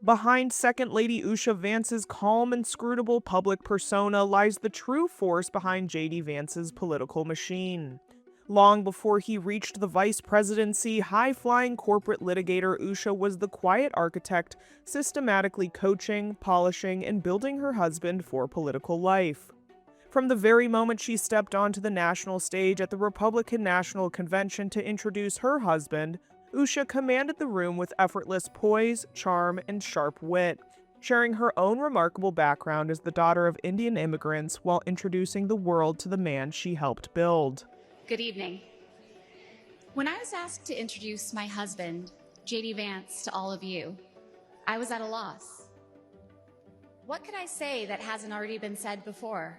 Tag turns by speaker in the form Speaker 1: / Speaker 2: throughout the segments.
Speaker 1: Behind Second Lady Usha Vance's calm, inscrutable public persona lies the true force behind J.D. Vance's political machine. Long before he reached the vice presidency, high-flying corporate litigator Usha was the quiet architect, systematically coaching, polishing, and building her husband for political life. From the very moment she stepped onto the national stage at the Republican National Convention to introduce her husband, Usha commanded the room with effortless poise, charm, and sharp wit, sharing her own remarkable background as the daughter of Indian immigrants while introducing the world to the man she helped build.
Speaker 2: Good evening. When I was asked to introduce my husband, J.D. Vance, to all of you, I was at a loss. What could I say that hasn't already been said before?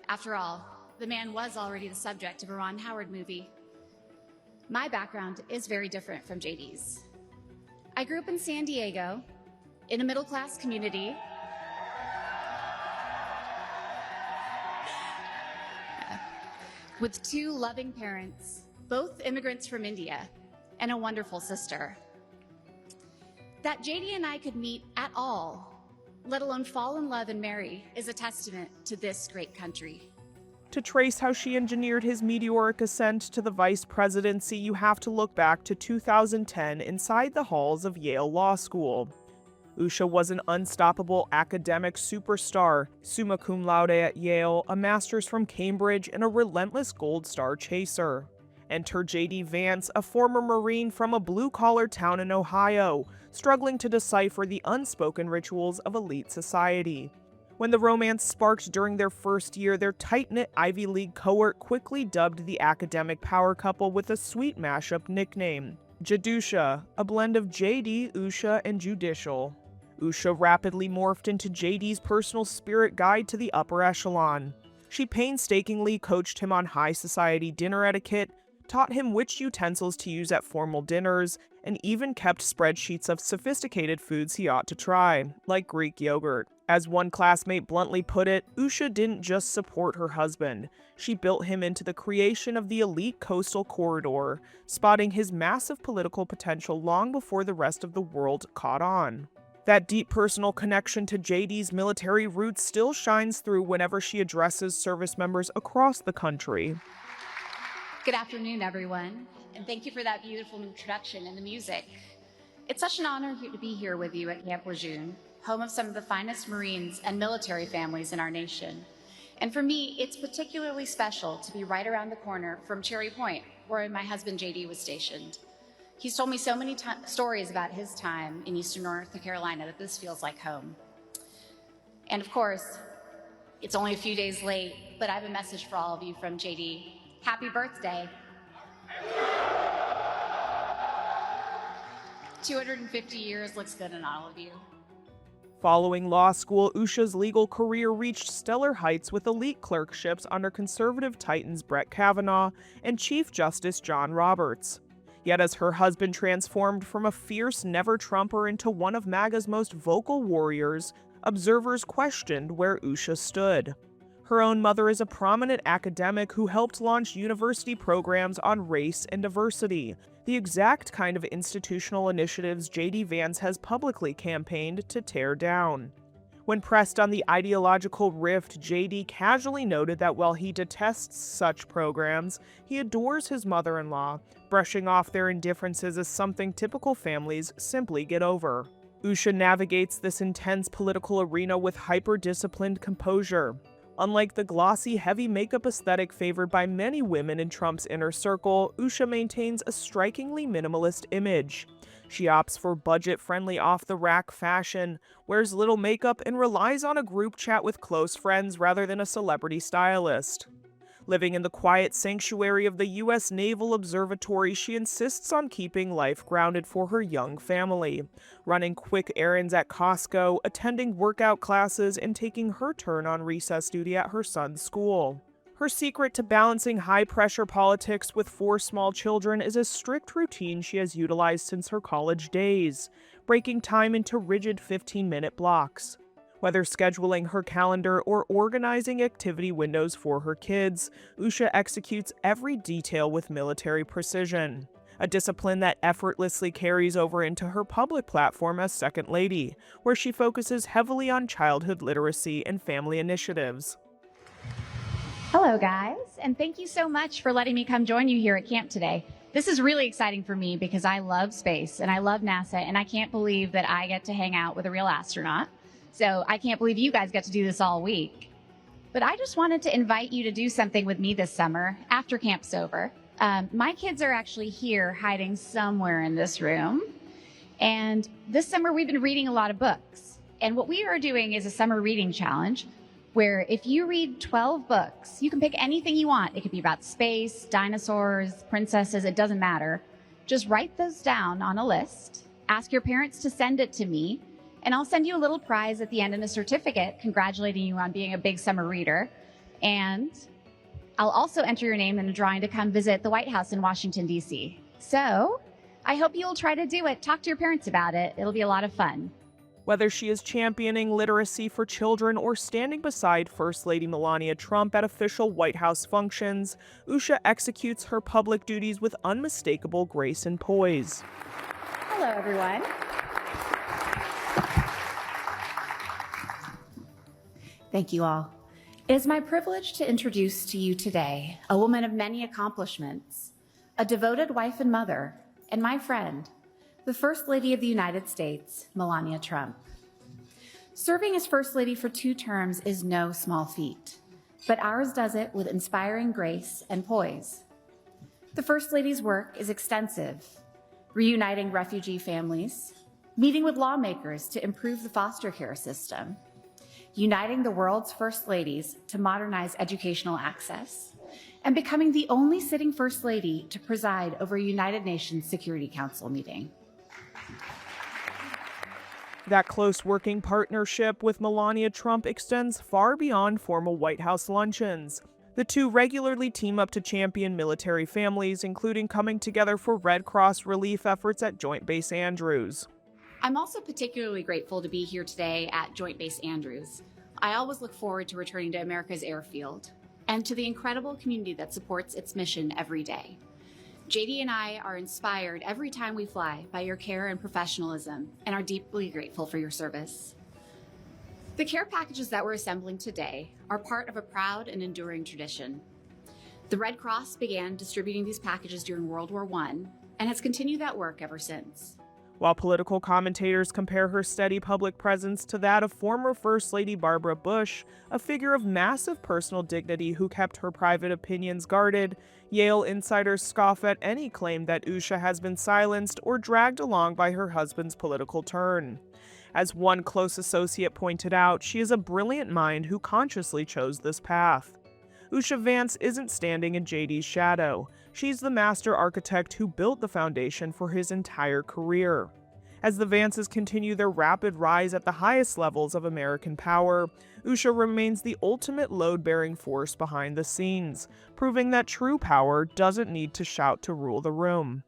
Speaker 2: After all, the man was already the subject of a Ron Howard movie. My background is very different from J.D.'s. I grew up in San Diego, in a middle-class community. With two loving parents, both immigrants from India, and a wonderful sister. That J.D. and I could meet at all, let alone fall in love and marry, is a testament to this great country.
Speaker 1: To trace how she engineered his meteoric ascent to the vice presidency, you have to look back to 2010 inside the halls of Yale Law School. Usha was an unstoppable academic superstar, summa cum laude at Yale, a master's from Cambridge, and a relentless Gold Star chaser. Enter J.D. Vance, a former Marine from a blue-collar town in Ohio, struggling to decipher the unspoken rituals of elite society. When the romance sparked during their first year, their tight-knit Ivy League cohort quickly dubbed the academic power couple with a sweet mashup nickname, Jadusha, a blend of J.D., Usha, and judicial. Usha rapidly morphed into J.D.'s personal spirit guide to the upper echelon. She painstakingly coached him on high society dinner etiquette, taught him which utensils to use at formal dinners, and even kept spreadsheets of sophisticated foods he ought to try, like Greek yogurt. As one classmate bluntly put it, Usha didn't just support her husband. She built him into the creation of the elite coastal corridor, spotting his massive political potential long before the rest of the world caught on. That deep personal connection to JD's military roots still shines through whenever she addresses service members across the country.
Speaker 2: Good afternoon, everyone, and thank you for that beautiful introduction and the music. It's such an honor to be here with you at Camp Lejeune, home of some of the finest Marines and military families in our nation. And for me, it's particularly special to be right around the corner from Cherry Point, where my husband JD was stationed. He's told me so many stories about his time in Eastern North Carolina that this feels like home. And of course, it's only a few days late, but I have a message for all of you from JD. Happy birthday. 250 years looks good on all of you.
Speaker 1: Following law school, Usha's legal career reached stellar heights with elite clerkships under conservative titans Brett Kavanaugh and Chief Justice John Roberts. Yet as her husband transformed from a fierce never-Trumper into one of MAGA's most vocal warriors, observers questioned where Usha stood. Her own mother is a prominent academic who helped launch university programs on race and diversity, the exact kind of institutional initiatives J.D. Vance has publicly campaigned to tear down. When pressed on the ideological rift, J.D. casually noted that while he detests such programs, he adores his mother-in-law, brushing off their indifferences as something typical families simply get over. Usha navigates this intense political arena with hyper-disciplined composure. Unlike the glossy, heavy makeup aesthetic favored by many women in Trump's inner circle, Usha maintains a strikingly minimalist image. She opts for budget-friendly off-the-rack fashion, wears little makeup, and relies on a group chat with close friends rather than a celebrity stylist. Living in the quiet sanctuary of the U.S. Naval Observatory, she insists on keeping life grounded for her young family, running quick errands at Costco, attending workout classes, and taking her turn on recess duty at her son's school. Her secret to balancing high-pressure politics with 4 small children is a strict routine she has utilized since her college days, breaking time into rigid 15-minute blocks. Whether scheduling her calendar or organizing activity windows for her kids, Usha executes every detail with military precision. a discipline that effortlessly carries over into her public platform as Second Lady, where she focuses heavily on childhood literacy and family initiatives.
Speaker 2: Hello, guys, and thank you so much for letting me come join you here at camp today. This is really exciting for me because I love space and I love NASA, and I can't believe that I get to hang out with a real astronaut. So I can't believe you guys get to do this all week. But I just wanted to invite you to do something with me this summer after camp's over. My kids are actually here hiding somewhere in this room. And this summer we've been reading a lot of books. And what we are doing is a summer reading challenge where if you read 12 books, you can pick anything you want. It could be about space, dinosaurs, princesses, it doesn't matter. Just write those down on a list, ask your parents to send it to me, and I'll send you a little prize at the end and a certificate congratulating you on being a big summer reader. And I'll also enter your name in a drawing to come visit the White House in Washington, D.C. So I hope you'll try to do it. Talk to your parents about it. It'll be a lot of fun.
Speaker 1: Whether she is championing literacy for children or standing beside First Lady Melania Trump at official White House functions, Usha executes her public duties with unmistakable grace and poise.
Speaker 2: Hello, everyone. Thank you all. It is my privilege to introduce to you today a woman of many accomplishments, a devoted wife and mother, and my friend, the First Lady of the United States, Melania Trump. Serving as First Lady for 2 terms is no small feat, but ours does it with inspiring grace and poise. The First Lady's work is extensive, reuniting refugee families, meeting with lawmakers to improve the foster care system, uniting the world's First Ladies to modernize educational access, and becoming the only sitting First Lady to preside over a United Nations Security Council meeting.
Speaker 1: That close working partnership with Melania Trump extends far beyond formal White House luncheons. The two regularly team up to champion military families, including coming together for Red Cross relief efforts at Joint Base Andrews.
Speaker 2: I'm also particularly grateful to be here today at Joint Base Andrews. I always look forward to returning to America's airfield and to the incredible community that supports its mission every day. JD and I are inspired every time we fly by your care and professionalism and are deeply grateful for your service. The care packages that we're assembling today are part of a proud and enduring tradition. The Red Cross began distributing these packages during World War I and has continued that work ever since.
Speaker 1: While political commentators compare her steady public presence to that of former First Lady Barbara Bush, a figure of massive personal dignity who kept her private opinions guarded, Yale insiders scoff at any claim that Usha has been silenced or dragged along by her husband's political turn. As one close associate pointed out, she is a brilliant mind who consciously chose this path. Usha Vance isn't standing in JD's shadow. She's the master architect who built the foundation for his entire career. As the Vances continue their rapid rise at the highest levels of American power, Usha remains the ultimate load-bearing force behind the scenes, proving that true power doesn't need to shout to rule the room.